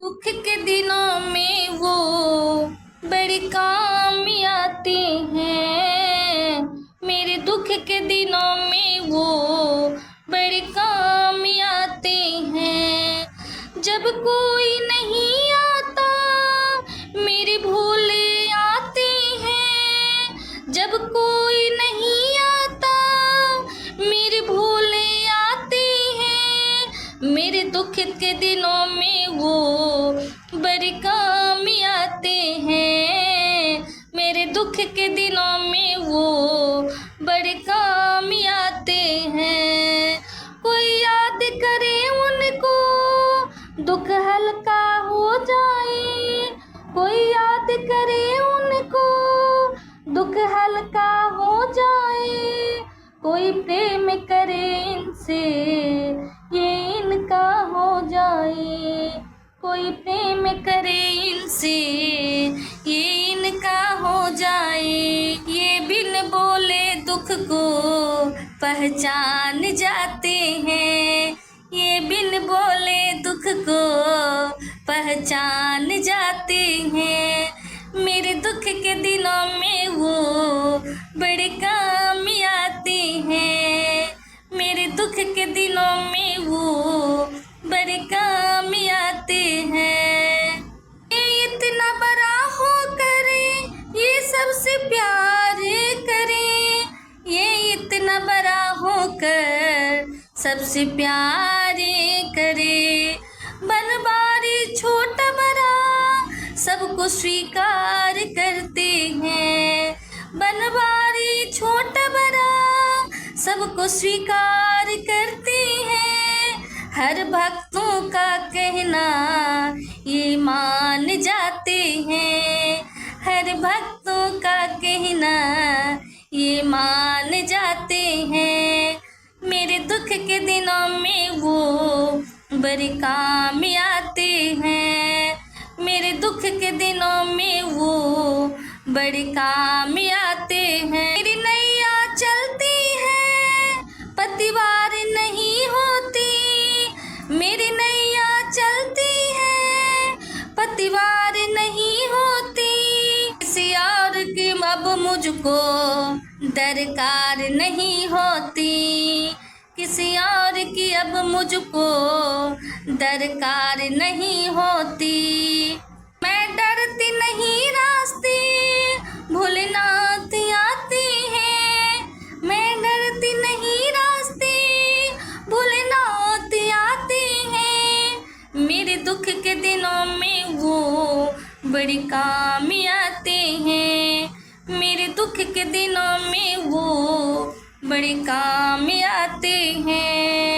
दुख के दिनों में वो बड़े काम आते हैं। मेरे दुख के दिनों में वो बड़े काम आते हैं। जब कोई नहीं आता मेरे भोले आते हैं। जब कोई नहीं आता मेरे भोले आते हैं। मेरे दुख के दिनों में वो बड़े काम आते हैं। मेरे दुख के दिनों में वो बड़े काम आते हैं। कोई याद करे उनको दुख हल्का हो जाए। कोई याद करे उनको दुख हल्का हो जाए। कोई प्रेम करे इनसे ये इनका हो जाए। कोई प्रेम करे इनसे ये इनका हो जाए। ये बिन बोले दुख को पहचान जाते हैं। ये बिन बोले दुख को पहचान जाते हैं। मेरे दुख के दिनों में वो बड़े काम आते हैं। मेरे दुख के दिनों में वो बड़े काम आते हैं। ये इतना बड़ा हो करे ये सबसे प्यार करे। ये इतना बड़ा होकर सबसे प्यार करे। बनवारी छोटा बड़ा सबको स्वीकार करते हैं। बनवारी छोटा बड़ा सबको स्वीकार करते हैं। हर भक्तों का कहना ये मान जाते हैं। हर भक्तों का कहना ये मान जाते हैं। मेरे दुख के दिनों में वो बड़े काम आते हैं। मेरे दुख के दिनों में वो बड़े काम आते हैं। मेरी नैया चलती है पतिवार नहीं होती। मेरी नैया चलती है पतिवार नहीं होती। किसी और की अब मुझको दरकार नहीं होती। किसी और की अब मुझको दरकार नहीं होती। मैं डरती नहीं रास्ते भोलेनाथ आते हैं। मैं डरती नहीं रास्ते भोलेनाथ आते हैं। मेरे दुख के दिनों में वो बड़े काम आते हैं। मेरे दुख के दिनों में वो बड़े काम आते हैं।